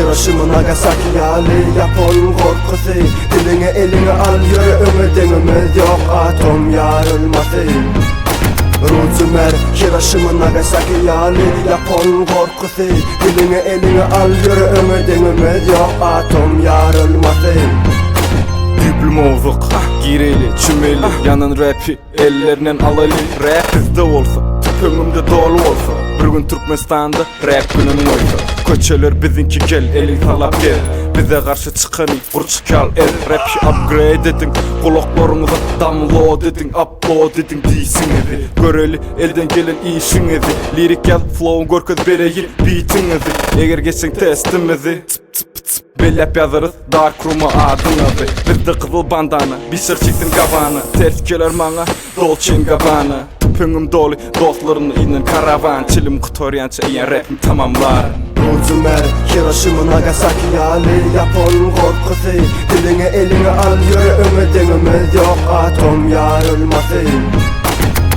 Hiroshima Nagasaki yali Japon korkusu. Diline eline al yürü ömürdünümüz yok atom yarılması. Ruzumer Hiroshima Nagasaki yali Japon korkusu. Diline eline al yürü ömürdünümüz yok atom yarılması. Diplomozuk, gireli, çümeli, yanın rapi ellerinden alalı. Rap bizde olsa, tüpümümde dolu olsa, bir gün Türkmenistan'da rap günün oysa. Köçeler bizinki gel, elin salap gel. Bize karşı çıkanı, kurç kal el. Rap'i upgrade edin, kulaklarınıza download edin, upload edin diyisinizi. Göreli elden gelen işinizi, lirik yaz, flow'un görkez bereyin beatinizi. Eğer geçsin testimizi, bellep yazarız Dark Room'a adınızı. Bizde kızıl bandana, bir çektim kafanı. Ters keler mana, Dolce & Gabbana. Tüpüngüm dolu, dostlarını inin karavan. Çilim kutoryança eyen rapim tamamlar. Ruzumer Hiroshima Nagasaki yali Japon korkusu. Diline eline al yürü ömürdünümüz yok atom yarılması.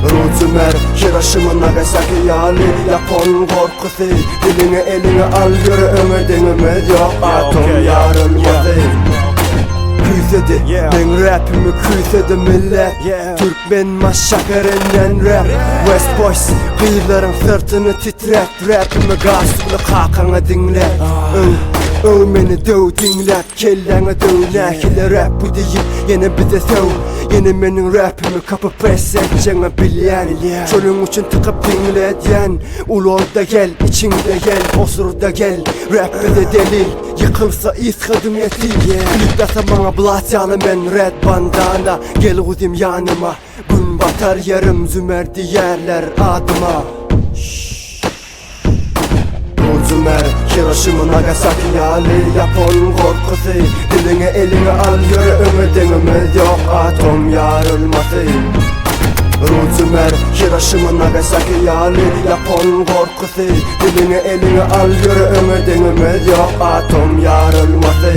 Ruzumer Hiroshima Nagasaki yali Japon korkusu. Diline eline al yürü ömürdünümüz yok atom yarılması. Küysedi, ben rapimi küysedi millet. Türkmen maşakerinden rap. West Boys, kıyıların sırtını titret. Rapimi gazlı kakanı dinle. Meni döv dinlet, kelleni döv. Nahile rap bu deyip yine bize söv. Yine menin rapimi kapıp pes edeceğini bilyen. Çölün için tıkıp dinle diyen. Ulolda gel, içinde gel, osurda gel. Rap bize delil, yıkılsa iskadım yetil. Lütfasa bana blasyalı men red bandana. Gel uzim yanıma, gün batar yarım zümer diyerler adıma. Ruzumer Hiroshima Nagasaki yali Japon korkusu. Diline eline al yürü ömürdünümüz yok atom yarılması. Ruzumer Hiroshima Nagasaki yali Japon korkusu. Diline eline al yürü ömürdünümüz yok atom yarılması.